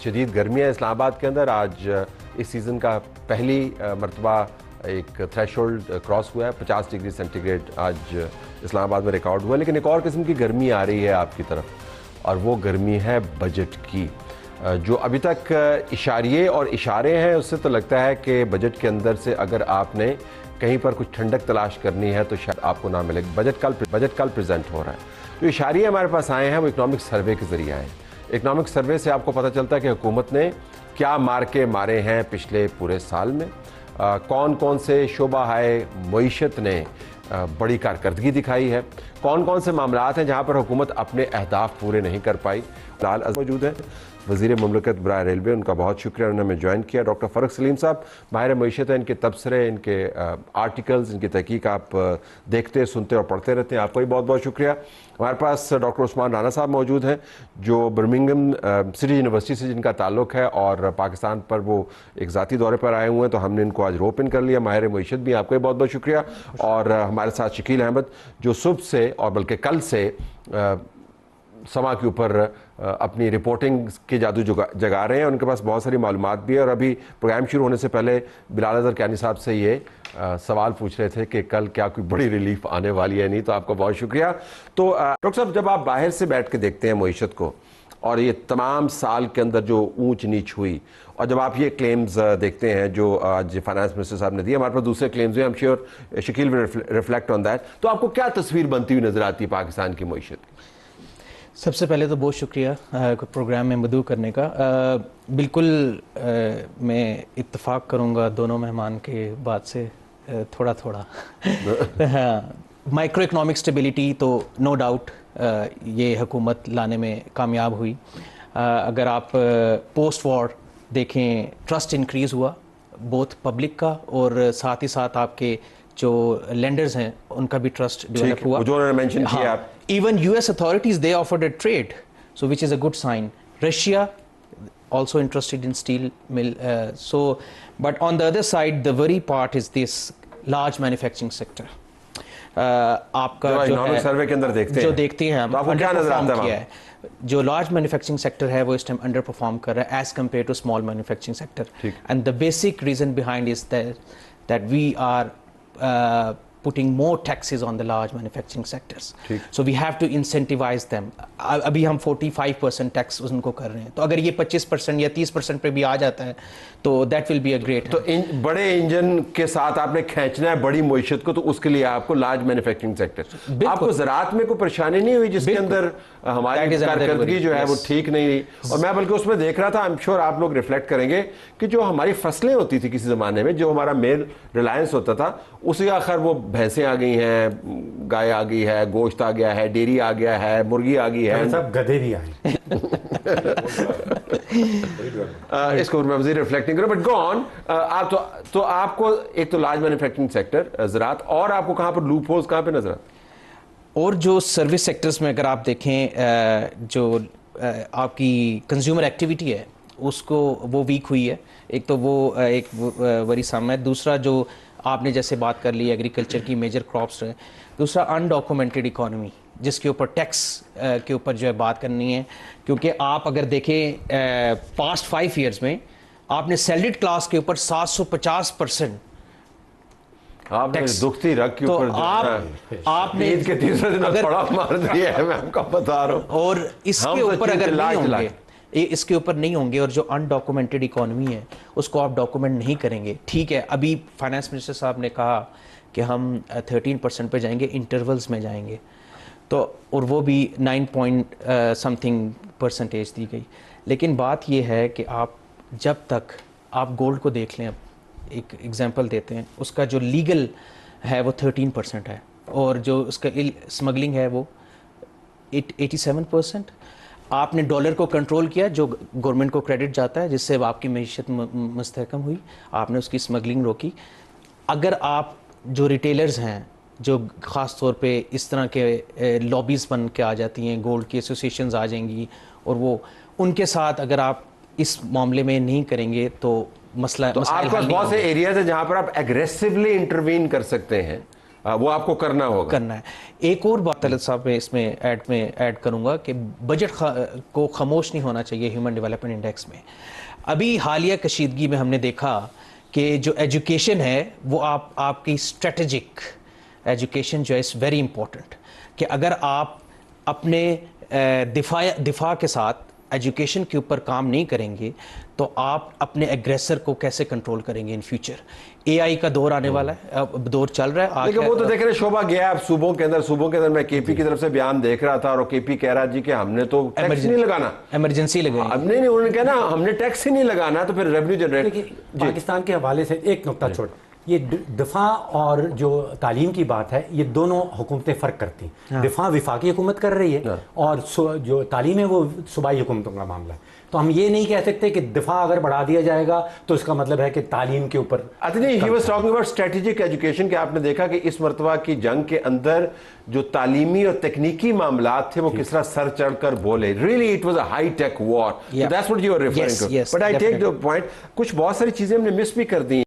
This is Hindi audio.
शदीद गर्मी है इस्लामाबाद के अंदर। आज इस सीज़न का पहली मरतबा एक थ्रेशोल्ड क्रॉस हुआ है, 50 डिग्री सेंटीग्रेड आज इस्लामाबाद में रिकॉर्ड हुआ है। लेकिन एक और किस्म की गर्मी आ रही है आपकी तरफ और वो गर्मी है बजट की। जो अभी तक इशारे और इशारे हैं उससे तो लगता है कि बजट के अंदर से अगर आपने कहीं पर कुछ ठंडक तलाश करनी है तो शायद आपको ना मिलेगी। बजट कल प्रेजेंट हो रहा है। जो इशारे हमारे पास आए हैं वो इकनॉमिक सर्वे के ज़रिए आए हैं। इकनॉमिक सर्वे से आपको पता चलता है कि हुकूमत ने क्या मार्के मारे हैं पिछले पूरे साल में, कौन कौन से शोबा है मईशत ने बड़ी कारकर्दगी दिखाई है, कौन कौन से मामलात हैं जहाँ पर हुकूमत अपने अहदाफ पूरे नहीं कर पाई। फिलहाल मौजूद है वज़ीर मुमलिकत बराए रेलवे, उनका बहुत शुक्रिया उन्होंने हमें ज्वाइन किया। डॉक्टर फ़रक सलीम साहब माहिर मईशत है, इनके तबसरे, इनके आर्टिकल्स, इनकी तहकीक आप देखते सुनते और पढ़ते रहते हैं, आपका भी बहुत बहुत शुक्रिया। हमारे पास डॉक्टर उस्मान राना साहब मौजूद हैं जो बर्मिंघम सिटी यूनिवर्सिटी से जिनका ताल्लुक़ है और पाकिस्तान पर वो एक ज़ाती दौरे पर आए हुए हैं, तो हमने इनको आज रोप इन कर लिया। माहिर मईशत भी आपका भी बहुत बहुत शुक्रिया। और हमारे साथ शकील अहमद जो सुबह से और बल्कि कल से समा के ऊपर अपनी रिपोर्टिंग के जादू जगा रहे हैं, उनके पास बहुत सारी मालूमात भी है। और अभी प्रोग्राम शुरू होने से पहले बिलाल अज़हर कैनी साहब से ये सवाल पूछ रहे थे कि कल क्या कोई बड़ी रिलीफ आने वाली है, नहीं, तो आपका बहुत शुक्रिया। तो डॉक्टर साहब, जब आप बाहर से बैठ के देखते हैं मईशत को और ये तमाम साल के अंदर जो ऊंच नीच हुई, और जब आप ये क्लेम्स देखते हैं जो आज फाइनेंस मिनिस्टर साहब ने दिए, हमारे पास दूसरे क्लेम्स हुए, I am sure Shakeel will reflect on that, तो आपको क्या तस्वीर बनती हुई नजर आती है पाकिस्तान की मईशत की? सबसे पहले तो बहुत शुक्रिया प्रोग्राम में मदऊ करने का। बिल्कुल मैं इत्तेफाक करूंगा दोनों मेहमान के बात से थोड़ा थोड़ा। माइक्रो इकोनॉमिक स्टेबिलिटी तो नो डाउट ये हुकूमत लाने में कामयाब हुई। अगर आप पोस्ट वॉर देखें, ट्रस्ट इंक्रीज़ हुआ बहुत पब्लिक का, और साथ ही साथ आपके जो लेंडर्स हैं उनका भी ट्रस्ट डेवलप हुआ, जो उन्होंने मेंशन किया। Even US authorities, they offered a trade, so which is a good sign. Russia also interested in steel mill. But on the other side, the worry part is this large manufacturing sector. आपका जो सर्वे के अंदर देखते हैं हम, आपको क्या नजर आता है? जो लार्ज मैन्युफैक्चरिंग सेक्टर है वो इस टाइम अंडर परफॉर्म कर रहा है as compared to small manufacturing sector, and the basic reason behind is that we are putting more taxes on the large manufacturing sectors. So we have to incentivize them. अभी हम 45% टैक्स उनको कर रहे हैं, तो अगर ये 25% या 30% पे भी आ जाता है तो that will be a great. तो बड़े इंजन के साथ आपने खींचना है बड़ी मईशत को, तो उसके लिए आपको लार्ज मैन्युफैक्चरिंग सेक्टर। आपको ज़राअत में कोई परेशानी नहीं हुई जिसके अंदर हमारी कारकर्दगी जो है वो ठीक नहीं रही? और मैं बल्कि उसमें देख रहा था, आई एम श्योर आप लोग रिफ्लेक्ट करेंगे कि जो हमारी फसलें होती थी किसी ज़माने में, जो हमारा मेन रिलायंस होता था, उसी आखिर वो भैंसें आ गई हैं, गाय आ गई है, गोश्त आ गया है, डेयरी आ गया है, मुर्गी आ गई है, सब गधे भी आए। इसको मैं वज़ीर रिफ्लेक्ट नहीं करूँ, बट गो ऑन। आप तो आपको एक तो लार्ज मैन्युफैक्चरिंग सेक्टर ज़राअत, और आपको कहाँ पर लूप होल्स कहाँ पे नजर आते? और जो सर्विस सेक्टर्स में अगर आप देखें, जो आपकी कंज्यूमर एक्टिविटी है उसको वो वीक हुई है। एक तो वो एक वरी सामने है। दूसरा जो आपने जैसे बात कर ली एग्रीकल्चर की मेजर क्रॉप्स है। दूसरा अनडॉक्यूमेंटेड इकोनॉमी, जिसके ऊपर टैक्स के ऊपर जो है बात करनी है, क्योंकि आप अगर देखें पास्ट 5 ईयर्स में आपने सैलरीड क्लास के ऊपर 750% आपने दुखती रग के ऊपर, तो आपने ईद के तीसरे दिन थोड़ा मार दिया है, मैं आपको बता रहा हूँ। और इसके ऊपर अगर नहीं होंगे, इसके ऊपर नहीं होंगे, और जो अनडॉक्यूमेंटेड इकोनॉमी है उसको आप डॉक्यूमेंट नहीं करेंगे। ठीक है, अभी फाइनेंस मिनिस्टर साहब ने कहा कि हम 13% पे जाएंगे, इंटरवल्स में जाएंगे, तो और वो भी 9% दी गई। लेकिन बात ये है कि आप जब तक आप गोल्ड को देख लें, एक एग्जांपल देते हैं, उसका जो लीगल है वो 13% है, और जो उसका स्मगलिंग है वो 87%। आपने डॉलर को कंट्रोल किया, जो गवर्नमेंट को क्रेडिट जाता है, जिससे आपकी मईशत मुस्तहकम हुई, आपने उसकी स्मगलिंग रोकी। अगर आप जो रिटेलर्स हैं, जो ख़ास तौर पे इस तरह के लॉबीज़ बन के आ जाती हैं, गोल्ड की एसोसिएशंस आ जाएंगी, और वो उनके साथ अगर आप इस मामले में नहीं करेंगे तो मसला, तो आपके पास बहुत से एरियाज है जहां पर आप एग्रेसिवली इंटरवीन कर सकते हैं, वो आपको करना है। एक और बात तलत साहब मैं इसमें ऐड करूंगा कि बजट को खामोश नहीं होना चाहिए ह्यूमन डेवलपमेंट इंडेक्स में। अभी हालिया कशीदगी में हमने देखा कि जो एजुकेशन है वो आपकी स्ट्रेटेजिक एजुकेशन जो है इज़ वेरी इंपॉर्टेंट, कि अगर आप अपने दिफा के साथ एजुकेशन के ऊपर काम नहीं करेंगे तो आप अपने एग्रेसर को कैसे कंट्रोल करेंगे इन फ्यूचर। एआई का दौर आने वाला है, अब दौर चल रहा है। लेकिन वो तो देख रहे शोभा गया अब सूबों के अंदर मैं केपी की तरफ से बयान देख रहा था और केपी कह रहा जी कि हमने तो टैक्स नहीं लगाना, इमरजेंसी लगाई। अब नहीं उन्होंने कहा ना हमने टैक्स ही नहीं लगाना तो फिर रेवेन्यू जनरेट। पाकिस्तान के हवाले से एक नुकता छोड़, ये दिफा और जो तालीम की बात है ये दोनों हुकूमतें फ़र्क करती हैं। हाँ। दिफा विफाकी हुकूमत कर रही है और जो तालीम है वो सूबाई हुकूमतों का मामला है। तो हम ये नहीं कह सकते कि दिफा अगर बढ़ा दिया जाएगा तो इसका मतलब है कि तालीम के ऊपर। He was talking about strategic education के आपने देखा कि इस मरतबा की जंग के अंदर जो तालीमी और तकनीकी मामलात थे वो किस तरह सर चढ़कर बोले। Really it was a high tech war, that's what you are referring to. But I take the point, कुछ बहुत सारी चीजें हमने मिस भी कर दी।